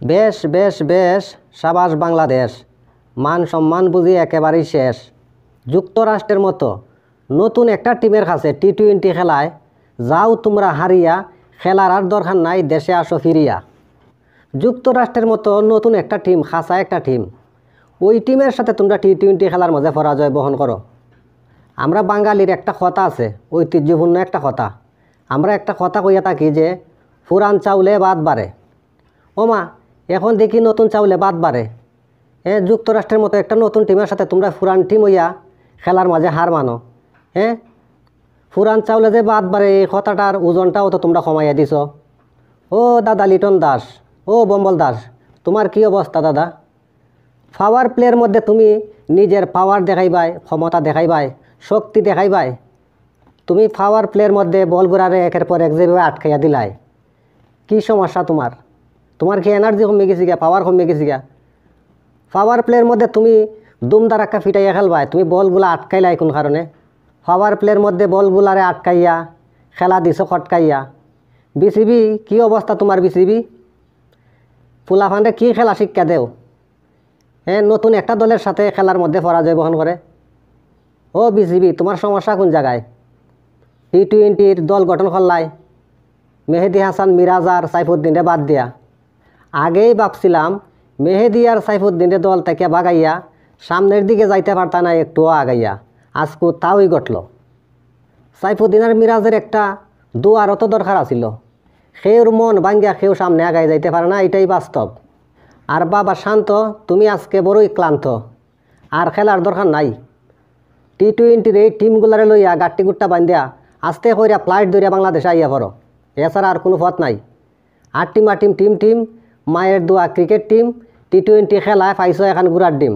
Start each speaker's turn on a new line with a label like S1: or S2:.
S1: বেশ বেশ বেশ, সাবাস বাংলাদেশ, মান সম্মান বুঝি একেবারেই শেষ। যুক্তরাষ্ট্রের মতো নতুন একটা টিমের কাছে টি-20 খেলায় যাও তোমরা হারিয়া, খেলার আর দরকার নাই, দেশে আসো ফিরিয়া। যুক্তরাষ্ট্রের মতো নতুন একটা টিম, খাসা একটা টিম, ওই টিমের সাথে তোমরা টি-20 খেলার মাঝে পরাজয় বহন করো। আমরা বাঙালির একটা কথা আছে, ঐতিহ্যপূর্ণ একটা কথা, আমরা একটা কথা কইয়া থাকি যে পুরান চাউলে বাদ বাড়ে। ওমা, এখন দেখি নতুন চাউলে বাদ বাড়ে। যুক্তরাষ্ট্রের মতো একটা নতুন টিমের সাথে তোমরা পুরান টিম হইয়া খেলার মাঝে হার মানো। পুরান চাউলে যে বাদ বাড়ে, এই কথাটার ওজনটাও তো তোমরা কমাইয়া দিছ। ও দাদা লিটন দাস, ও বম্বল দাস, তোমার কি অবস্থা দাদা? পাওয়ার প্লের মধ্যে তুমি নিজের পাওয়ার দেখাইবাই, ক্ষমতা দেখাইবাই, শক্তি দেখাইবাই। তুমি পাওয়ার প্লের মধ্যে বলগুড়ারে একের পর এক যেভাবে আটকাইয়া দিলাই, কি সমস্যা তোমার? তোমার কি এনার্জি কমে গেছি গা, পাওয়ার কমে গেছি গা? পাওয়ার প্লের মধ্যে তুমি দুমদারাক্কা ফিটাইয়া খেলবাই, তুমি বলগুলা আটকাইলাই কোন কারণে? পাওয়ার প্লের মধ্যে বলগুলারে আটকাইয়া খেলা দিছ খটকাইয়া। বিসিবি কি অবস্থা তোমার? বিসিবি ফুলাফান্ডে কি খেলা শিক্ষা দেও? নতুন একটা দলের সাথে খেলার মধ্যে পরাজয় বহন করে। ও বিসিবি, তোমার সমস্যা কোন জায়গায়? টি-20 দল গঠন করলাই মেহেদি হাসান, মিরাজ আর সাইফুদ্দিনরে বাদ দিয়া। আগেই ভাবছিলাম মেহেদি আর সাইফুদ্দিনের দল থেকে বাগাইয়া সামনের দিকে যাইতে পারতা না, একটুও আগাইয়া। আজকু তাওই ঘটল। সাইফুদ্দিন আর মিরাজের একটা দুয়ারও তো দরকার আছিল। সেওর মন ভাঙ্গিয়া সেও সামনে আগাই যাইতে পারে না, এটাই বাস্তব। আর বাবা শান্ত, তুমি আজকে বড়ই ক্লান্ত, আর খেলার দরকার নাই। টি-20 এই টিমগুলারে লইয়া গাট্টি গুট্টা বান্ধিয়া আস্তে কইরা ফ্লাইট ধরিয়া বাংলাদেশে আইয়া পড়ো, এছাড়া আর কোনো পথ নাই। আর টিম টিম মায়ের দোয়া ক্রিকেট টিম, টি-20 খেলায় পাইছ এখন গুড়ার ডিম।